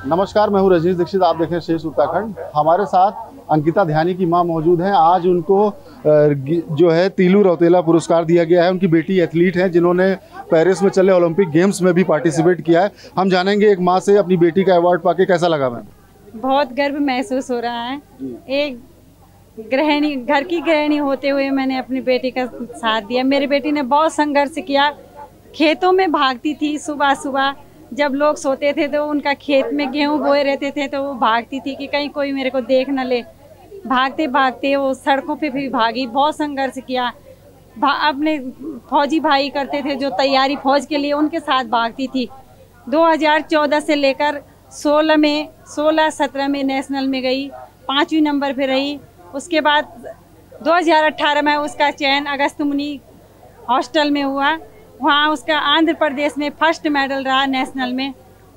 नमस्कार, मैं हूँ रजनीश दीक्षित। आप देख रहे हैं शेष उत्तराखंड। हमारे साथ अंकिता ध्यानी की मां मौजूद हैं। आज उनको जो है तीलू रौतेला पुरस्कार दिया गया है। उनकी बेटी एथलीट हैं जिन्होंने पेरिस में चले ओलंपिक गेम्स में भी पार्टिसिपेट किया है। हम जानेंगे एक माँ से अपनी बेटी का अवार्ड पाके कैसा लगा। मैम, बहुत गर्व महसूस हो रहा है। एक गृहिणी, घर की गृहिणी होते हुए मैंने अपनी बेटी का साथ दिया। मेरी बेटी ने बहुत संघर्ष किया। खेतों में भागती थी, सुबह सुबह जब लोग सोते थे तो उनका खेत में गेहूं बोए रहते थे तो वो भागती थी कि कहीं कोई मेरे को देख न ले। भागते भागते वो सड़कों पे भी भागी, बहुत संघर्ष किया। अपने फौजी भाई करते थे जो तैयारी फौज के लिए, उनके साथ भागती थी। 2014 से लेकर 16-17 में नेशनल में गई, 5वीं नंबर पे रही। उसके बाद 2018 में उसका चयन अगस्त मुनि हॉस्टल में हुआ। वहाँ उसका आंध्र प्रदेश में फर्स्ट मेडल रहा नेशनल में।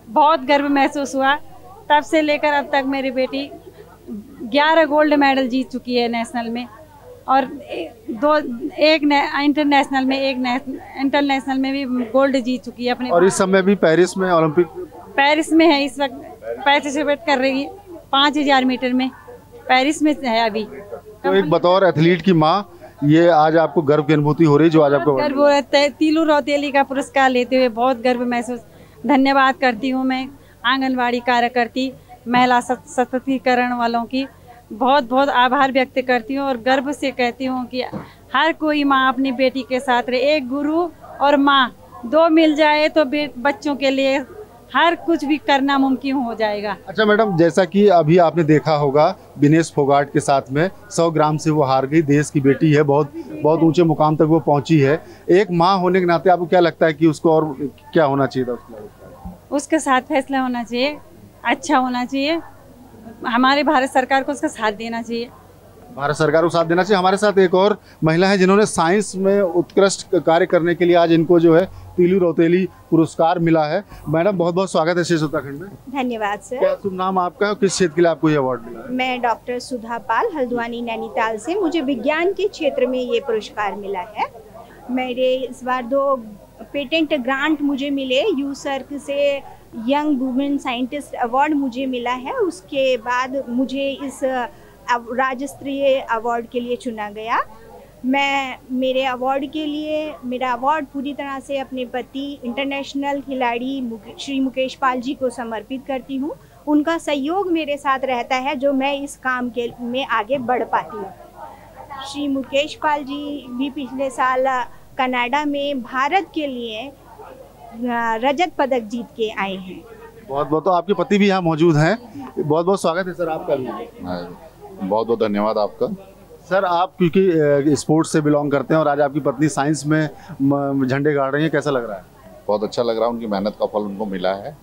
बहुत गर्व महसूस हुआ। तब से लेकर अब तक मेरी बेटी 11 गोल्ड मेडल जीत चुकी है नेशनल में, और एक इंटरनेशनल में, इंटरनेशनल में भी गोल्ड जीत चुकी है अपने। और इस समय भी पेरिस में ओलंपिक, पेरिस में है इस वक्त, पार्टिसिपेट कर रही है 5000 मीटर में, पेरिस में है अभी। तो एक बतौर एथलीट की माँ, ये आज आपको गर्व की अनुभूति हो रही है जो आज आपको गर्व हो रहा है। तीलू रौतेली का पुरस्कार लेते हुए बहुत गर्व महसूस। धन्यवाद करती हूँ मैं आंगनवाड़ी कार्यकर्ती, महिला सशक्तिकरण वालों की बहुत बहुत आभार व्यक्त करती हूँ। और गर्व से कहती हूँ कि हर कोई माँ अपनी बेटी के साथ रहे। एक गुरु और माँ दो मिल जाए तो बच्चों के लिए हर कुछ भी करना मुमकिन हो जाएगा। अच्छा मैडम, जैसा कि अभी आपने देखा होगा विनेश फोगाट के साथ में 100 ग्राम से वो हार गई। देश की बेटी है, बहुत ऊंचे मुकाम तक वो पहुंची है। एक माँ होने के नाते आपको क्या लगता है कि उसको और क्या होना चाहिए था? उसके साथ फैसला होना चाहिए, अच्छा होना चाहिए। हमारे भारत सरकार को उसका साथ देना चाहिए। भारत सरकार को साथ देना चाहिए। हमारे साथ एक और महिला है जिन्होंने साइंस में उत्कृष्ट कार्य करने के लिए आज इनको जो है तीलू रौतेली पुरस्कार मिला है। मैडम, बहुत बहुत स्वागत है शेष उत्तराखंड में। धन्यवाद सर। क्या शुभ नाम आपका है और किस क्षेत्र के लिए आपको ये अवार्ड मिला है? मैं डॉक्टर सुधा पाल, हल्द्वानी नैनीताल से। मुझे विज्ञान के क्षेत्र में ये पुरस्कार मिला है। मेरे इस बार 2 पेटेंट ग्रांट मुझे मिले। यूसर्क से यंग वुमेन साइंटिस्ट अवार्ड मुझे मिला है। उसके बाद मुझे इस राज्य स्तरीय अवार्ड के लिए चुना गया। मैं मेरे अवार्ड के लिए, मेरा अवार्ड पूरी तरह से अपने पति इंटरनेशनल खिलाड़ी श्री मुकेश पाल जी को समर्पित करती हूँ। उनका सहयोग मेरे साथ रहता है जो मैं इस काम के में आगे बढ़ पाती हूँ। श्री मुकेश पाल जी भी पिछले साल कनाडा में भारत के लिए रजत पदक जीत के आए हैं। बहुत बहुत। तो आपके पति भी यहाँ मौजूद हैं। बहुत बहुत स्वागत है सर आपका भी। बहुत बहुत धन्यवाद आपका। सर, आप क्योंकि स्पोर्ट्स से बिलोंग करते हैं और आज आपकी पत्नी साइंस में झंडे गाड़ रही हैं, कैसा लग रहा है? बहुत अच्छा लग रहा है। उनकी मेहनत का फल उनको मिला है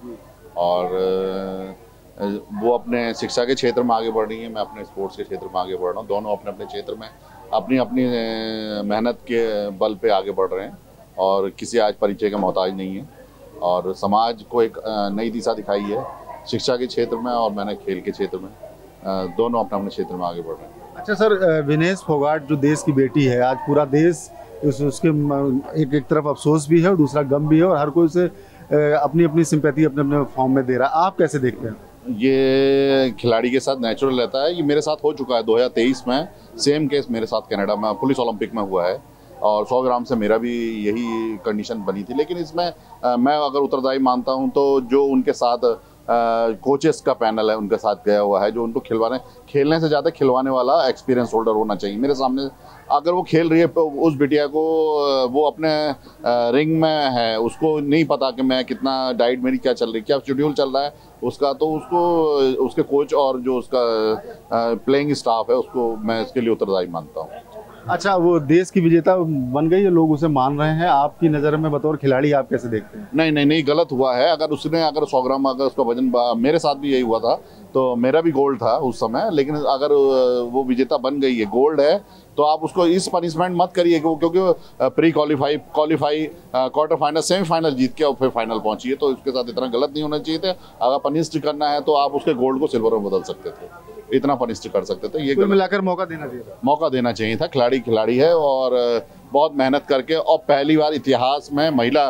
और वो अपने शिक्षा के क्षेत्र में आगे बढ़ रही हैं, मैं अपने स्पोर्ट्स के क्षेत्र में आगे बढ़ रहा हूँ। दोनों अपने अपने क्षेत्र में अपनी अपनी मेहनत के बल पे आगे बढ़ रहे हैं और किसी आज परिचय का मोहताज नहीं है और समाज को एक नई दिशा दिखाई है शिक्षा के क्षेत्र में और मैंने खेल के क्षेत्र में। दोनों अपने अपने क्षेत्र में आगे बढ़ रहे हैं। अच्छा सर, विनेश फोगाट जो देश की बेटी है, आज पूरा देश उसके एक तरफ अफसोस भी है और दूसरा गम भी है और हर कोई उसे अपनी अपनी सिंपैथी अपने अपने फॉर्म में दे रहा है। आप कैसे देखते हैं? ये खिलाड़ी के साथ नेचुरल रहता है। ये मेरे साथ हो चुका है 2023 में। सेम केस मेरे साथ कनाडा में पुलिस ओलंपिक में हुआ है और 100 ग्राम से मेरा भी यही कंडीशन बनी थी। लेकिन इसमें मैं अगर उत्तरदायी मानता हूँ तो जो उनके साथ कोचेस का पैनल है उनके साथ गया हुआ है, जो उनको खेलने से ज़्यादा खिलवाने वाला एक्सपीरियंस होल्डर होना चाहिए। मेरे सामने अगर वो खेल रही है उस बिटिया को, वो अपने रिंग में है, उसको नहीं पता कि मैं कितना डाइट मेरी क्या चल रही, क्या शेड्यूल चल रहा है उसका, तो उसको उसके कोच और जो उसका प्लेइंग स्टाफ है उसको मैं इसके लिए उत्तरदायी मानता हूँ। अच्छा, वो देश की विजेता बन गई है, लोग उसे मान रहे हैं। आपकी नज़र में बतौर खिलाड़ी आप कैसे देखते हैं? नहीं, गलत हुआ है। अगर 100 ग्राम अगर उसका वजन, मेरे साथ भी यही हुआ था तो मेरा भी गोल्ड था उस समय, लेकिन अगर वो विजेता बन गई है, गोल्ड है, तो आप उसको इस पनिशमेंट मत करिए क्योंकि pre qualify quarter final semifinal जीत के और फिर फाइनल पहुंची है, तो उसके साथ इतना गलत नहीं होना चाहिए था। अगर पनिश करना है तो आप उसके गोल्ड को सिल्वर में बदल सकते थे। इतना पनिश कर सकते थे। ये कुल मिलाकर मौका देना चाहिए था। मौका देना चाहिए था। खिलाड़ी खिलाड़ी है और बहुत मेहनत करके, और पहली बार इतिहास में महिला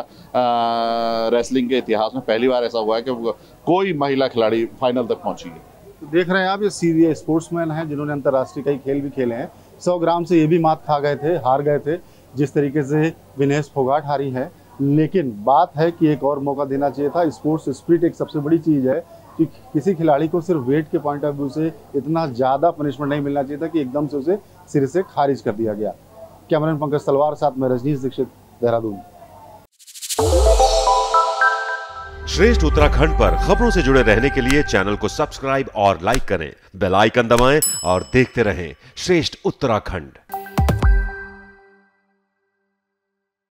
रेसलिंग के इतिहास में पहली बार ऐसा हुआ है कि कोई महिला खिलाड़ी फाइनल तक पहुंची है। तो देख रहे हैं आप, ये सीरियस स्पोर्ट्समैन हैं जिन्होंने अंतर्राष्ट्रीय कई खेल भी खेले हैं। 100 ग्राम से ये भी मात खा गए थे, हार गए थे, जिस तरीके से विनेश फोगाट हारी है। लेकिन बात है कि एक और मौका देना चाहिए था। स्पोर्ट्स स्पिरिट एक सबसे बड़ी चीज़ है कि किसी खिलाड़ी को सिर्फ वेट के पॉइंट ऑफ व्यू से इतना ज़्यादा पनिशमेंट नहीं मिलना चाहिए था कि एकदम से उसे सिरे से खारिज कर दिया गया। कैमरामैन पंकज तलवार साथ में रजनीश दीक्षित, देहरादून। श्रेष्ठ उत्तराखंड पर खबरों से जुड़े रहने के लिए चैनल को सब्सक्राइब और लाइक करें, बेल आइकन दबाएं और देखते रहें श्रेष्ठ उत्तराखंड।